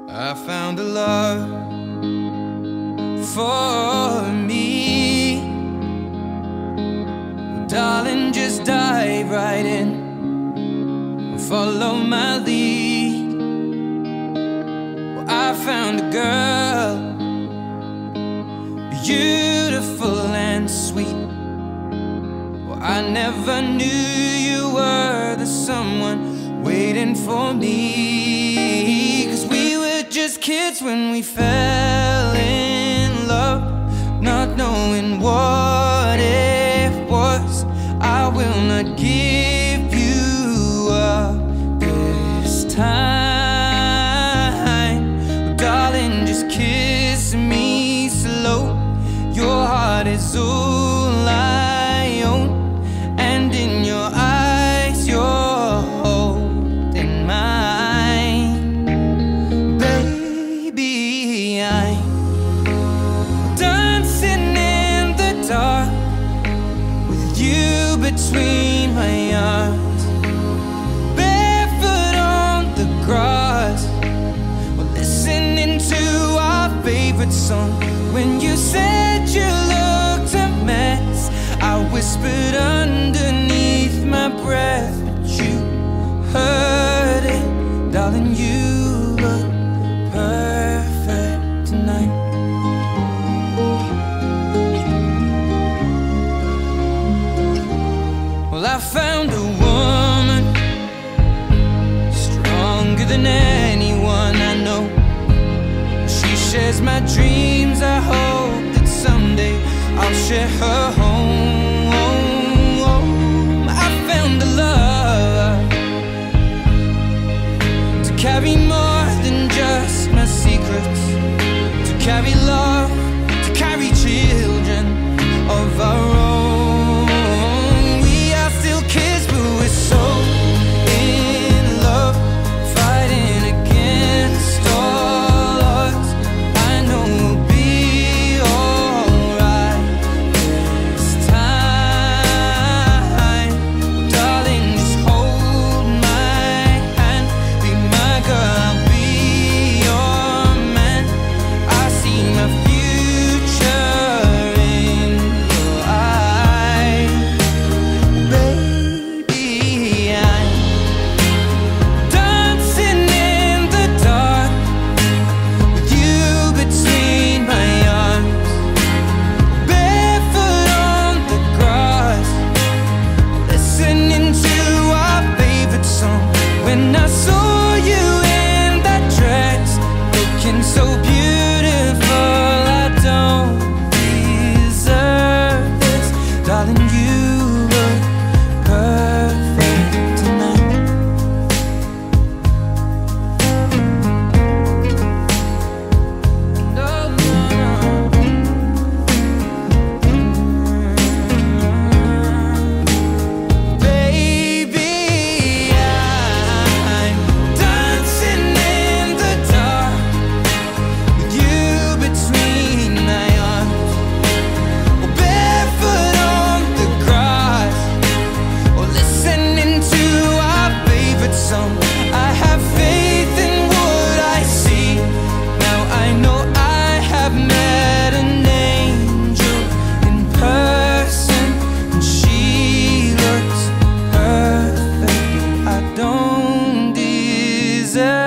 I found a love for me. Well, darling, just dive right in and follow my lead. Well, I found a girl, beautiful and sweet. Well, I never knew you were the someone waiting for me. 'Cause we were just kids when we fell in love, not knowing what it was. I will not give you up this time. Well, darling, just kiss me slow. Your heart is all I own, and in your eyes you're holding mine. Baby, I'm dancing in the dark with you between my arms, barefoot on the grass. We're listening to our favorite song. When you said you looked a mess, I whispered underneath my breath, but you heard it. Darling, you look perfect tonight. Well, I found a woman stronger than anyone I know. She shares my dreams. I hope that someday I'll share her home. I found a love to carry more than just my secrets, to carry love, to carry children of our own. We are still kids, but we're so in love, fighting against all odds. I know we'll be alright this time. Darling, just hold my hand, be my girl, I'll be your man. I see my future in your eyes. Baby, I'm dancing in the dark with you between my arms, barefoot on the grass, listening to our favorite song. When I saw you in that dress, looking so beautiful, I don't deserve this. Darling, you look perfect tonight. No, no, no. Baby, I'm dancing in the dark with you between my arms, or barefoot on the grass, or listening to our favorite song. I have faith in what I see. Now I know I have met an angel in person, and she looks perfect. I don't deserve